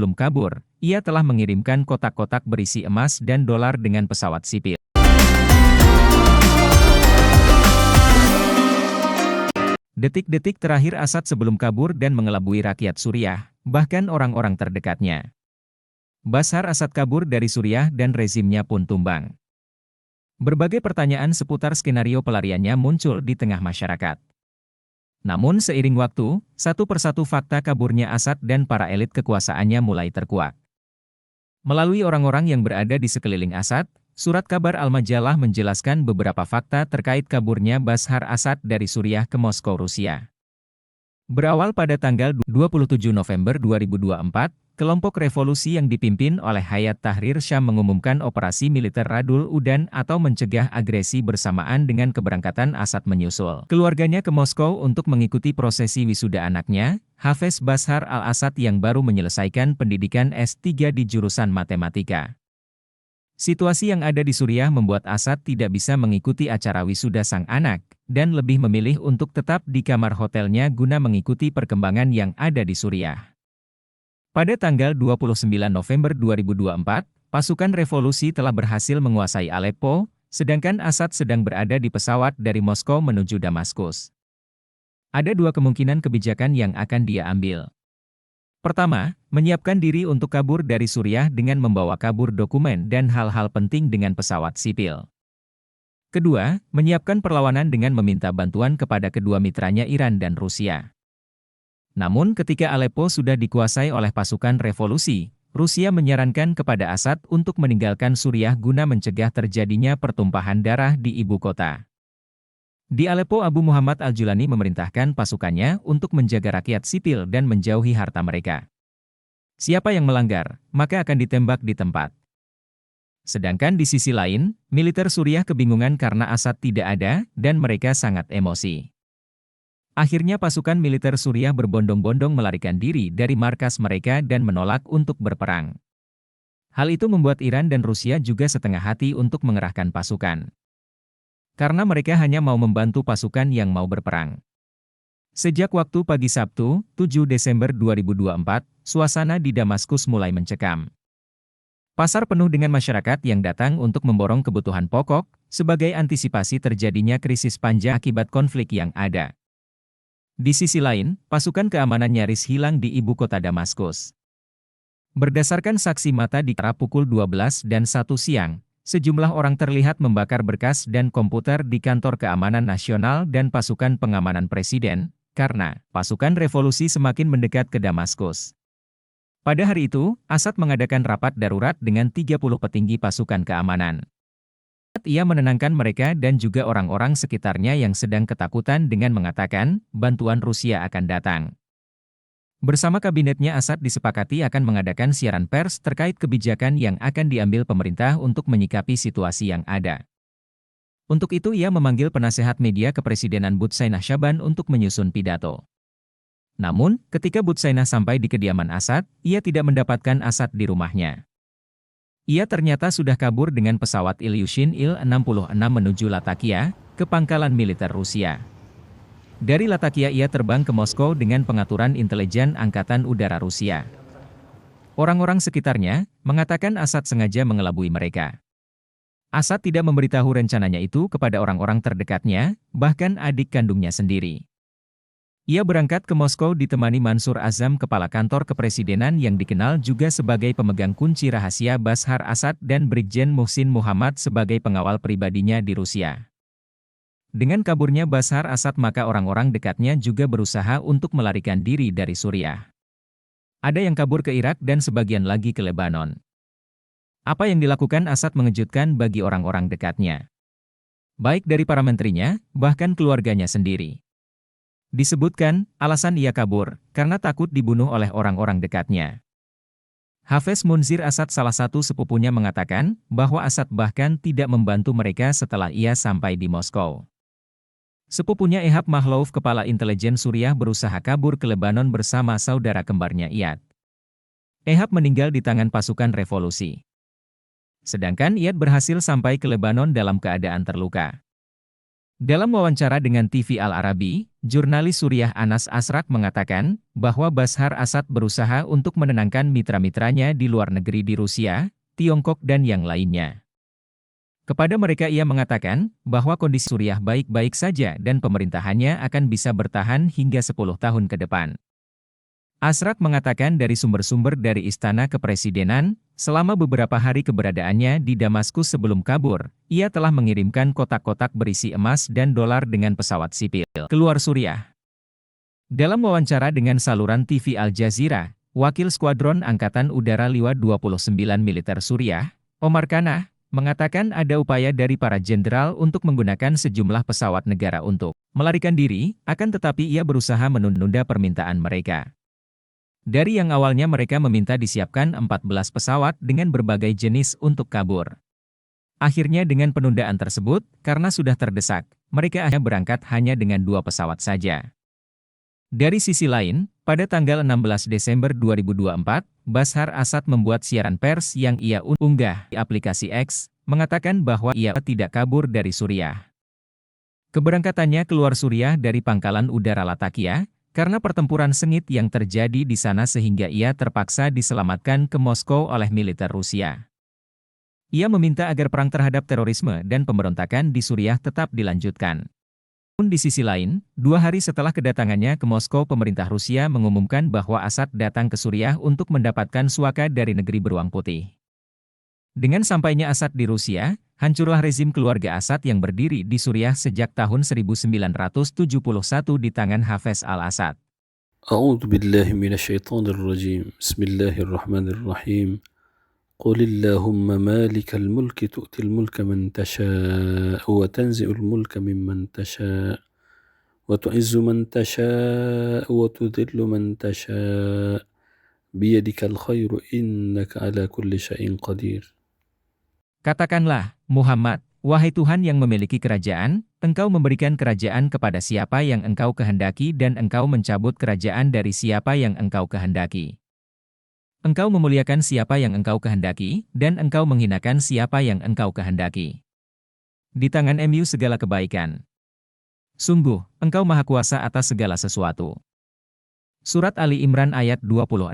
Sebelum kabur, ia telah mengirimkan kotak-kotak berisi emas dan dolar dengan pesawat sipil. Detik-detik terakhir Assad sebelum kabur dan mengelabui rakyat Suriah, bahkan orang-orang terdekatnya. Bashar Assad kabur dari Suriah dan rezimnya pun tumbang. Berbagai pertanyaan seputar skenario pelariannya muncul di tengah masyarakat. Namun seiring waktu, satu persatu fakta kaburnya Assad dan para elit kekuasaannya mulai terkuak. Melalui orang-orang yang berada di sekeliling Assad, surat kabar Al-Majalah menjelaskan beberapa fakta terkait kaburnya Bashar Assad dari Suriah ke Moskow, Rusia. Berawal pada tanggal 27 November 2024, kelompok revolusi yang dipimpin oleh Hayat Tahrir Syam mengumumkan operasi militer Radul Udan atau mencegah agresi bersamaan dengan keberangkatan Assad menyusul keluarganya ke Moskow untuk mengikuti prosesi wisuda anaknya, Hafez Bashar al-Assad yang baru menyelesaikan pendidikan S3 di jurusan matematika. Situasi yang ada di Suriah membuat Assad tidak bisa mengikuti acara wisuda sang anak, dan lebih memilih untuk tetap di kamar hotelnya guna mengikuti perkembangan yang ada di Suriah. Pada tanggal 29 November 2024, pasukan revolusi telah berhasil menguasai Aleppo, sedangkan Assad sedang berada di pesawat dari Moskow menuju Damaskus. Ada dua kemungkinan kebijakan yang akan dia ambil. Pertama, menyiapkan diri untuk kabur dari Suriah dengan membawa kabur dokumen dan hal-hal penting dengan pesawat sipil. Kedua, menyiapkan perlawanan dengan meminta bantuan kepada kedua mitranya Iran dan Rusia. Namun ketika Aleppo sudah dikuasai oleh pasukan revolusi, Rusia menyarankan kepada Assad untuk meninggalkan Suriah guna mencegah terjadinya pertumpahan darah di ibu kota. Di Aleppo, Abu Muhammad al-Julani memerintahkan pasukannya untuk menjaga rakyat sipil dan menjauhi harta mereka. Siapa yang melanggar, maka akan ditembak di tempat. Sedangkan di sisi lain, militer Suriah kebingungan karena Assad tidak ada, dan mereka sangat emosi. Akhirnya pasukan militer Suriah berbondong-bondong melarikan diri dari markas mereka dan menolak untuk berperang. Hal itu membuat Iran dan Rusia juga setengah hati untuk mengerahkan pasukan. Karena mereka hanya mau membantu pasukan yang mau berperang. Sejak waktu pagi Sabtu, 7 Desember 2024, suasana di Damaskus mulai mencekam. Pasar penuh dengan masyarakat yang datang untuk memborong kebutuhan pokok, sebagai antisipasi terjadinya krisis panjang akibat konflik yang ada. Di sisi lain, pasukan keamanan nyaris hilang di ibu kota Damaskus. Berdasarkan saksi mata di kira pukul 12 dan 1 siang, sejumlah orang terlihat membakar berkas dan komputer di kantor keamanan nasional dan pasukan pengamanan presiden, karena pasukan revolusi semakin mendekat ke Damaskus. Pada hari itu, Assad mengadakan rapat darurat dengan 30 petinggi pasukan keamanan. Ia menenangkan mereka dan juga orang-orang sekitarnya yang sedang ketakutan dengan mengatakan, bantuan Rusia akan datang. Bersama kabinetnya Assad disepakati akan mengadakan siaran pers terkait kebijakan yang akan diambil pemerintah untuk menyikapi situasi yang ada. Untuk itu ia memanggil penasehat media kepresidenan Butsainah Syaban untuk menyusun pidato. Namun, ketika Butsainah sampai di kediaman Assad, ia tidak mendapatkan Assad di rumahnya. Ia ternyata sudah kabur dengan pesawat Ilyushin Il-66 menuju Latakia, ke pangkalan militer Rusia. Dari Latakia ia terbang ke Moskow dengan pengaturan intelijen Angkatan Udara Rusia. Orang-orang sekitarnya mengatakan Assad sengaja mengelabui mereka. Assad tidak memberitahu rencananya itu kepada orang-orang terdekatnya, bahkan adik kandungnya sendiri. Ia berangkat ke Moskow ditemani Mansur Azam, kepala kantor kepresidenan yang dikenal juga sebagai pemegang kunci rahasia Bashar Assad, dan Brigjen Muhsin Muhammad sebagai pengawal pribadinya di Rusia. Dengan kaburnya Bashar Assad maka orang-orang dekatnya juga berusaha untuk melarikan diri dari Suriah. Ada yang kabur ke Irak dan sebagian lagi ke Lebanon. Apa yang dilakukan Assad mengejutkan bagi orang-orang dekatnya. Baik dari para menterinya, bahkan keluarganya sendiri. Disebutkan, alasan ia kabur, karena takut dibunuh oleh orang-orang dekatnya. Hafez Munzir Assad, salah satu sepupunya, mengatakan bahwa Assad bahkan tidak membantu mereka setelah ia sampai di Moskow. Sepupunya Ehab Mahlouf, kepala intelijen Suriah, berusaha kabur ke Lebanon bersama saudara kembarnya Iyad. Ehab meninggal di tangan pasukan revolusi. Sedangkan Iyad berhasil sampai ke Lebanon dalam keadaan terluka. Dalam wawancara dengan TV Al Arabi, jurnalis Suriah Anas Asrak mengatakan bahwa Bashar Assad berusaha untuk menenangkan mitra-mitranya di luar negeri di Rusia, Tiongkok dan yang lainnya. Kepada mereka ia mengatakan bahwa kondisi Suriah baik-baik saja dan pemerintahannya akan bisa bertahan hingga 10 tahun ke depan. Asrak mengatakan dari sumber-sumber dari Istana Kepresidenan, selama beberapa hari keberadaannya di Damaskus sebelum kabur, ia telah mengirimkan kotak-kotak berisi emas dan dolar dengan pesawat sipil keluar Suriah. Dalam wawancara dengan saluran TV Al Jazeera, Wakil Skuadron Angkatan Udara Liwa 29 Militer Suriah, Omar Kanah, mengatakan ada upaya dari para jenderal untuk menggunakan sejumlah pesawat negara untuk melarikan diri, akan tetapi ia berusaha menunda permintaan mereka. Dari yang awalnya mereka meminta disiapkan 14 pesawat dengan berbagai jenis untuk kabur. Akhirnya dengan penundaan tersebut, karena sudah terdesak, mereka hanya berangkat hanya dengan 2 pesawat saja. Dari sisi lain, pada tanggal 16 Desember 2024, Bashar Assad membuat siaran pers yang ia unggah di aplikasi X, mengatakan bahwa ia tidak kabur dari Suriah. Keberangkatannya keluar Suriah dari pangkalan udara Latakia, karena pertempuran sengit yang terjadi di sana sehingga ia terpaksa diselamatkan ke Moskow oleh militer Rusia. Ia meminta agar perang terhadap terorisme dan pemberontakan di Suriah tetap dilanjutkan. Di sisi lain, 2 hari setelah kedatangannya ke Moskow, pemerintah Rusia mengumumkan bahwa Assad datang ke Suriah untuk mendapatkan suaka dari negeri beruang putih. Dengan sampainya Assad di Rusia, hancurlah rezim keluarga Assad yang berdiri di Suriah sejak tahun 1971 di tangan Hafez al-Assad. أعوذ بالله من الشيطان الرجيم بسم الله الرحمن الرحيم قل اللهم مالك الملك تؤتي الملك من تشاء وتنزع الملك ممن تشاء وتعز من تشاء وتذل من تشاء بيدك الخير إنك على كل شيء قدير. Katakanlah, Muhammad, wahai Tuhan yang memiliki kerajaan, Engkau memberikan kerajaan kepada siapa yang Engkau kehendaki dan Engkau mencabut kerajaan dari siapa yang Engkau kehendaki. Engkau memuliakan siapa yang Engkau kehendaki, dan Engkau menghinakan siapa yang Engkau kehendaki. Di tangan MU segala kebaikan. Sungguh, Engkau Maha Kuasa atas segala sesuatu. Surat Ali Imran ayat 26.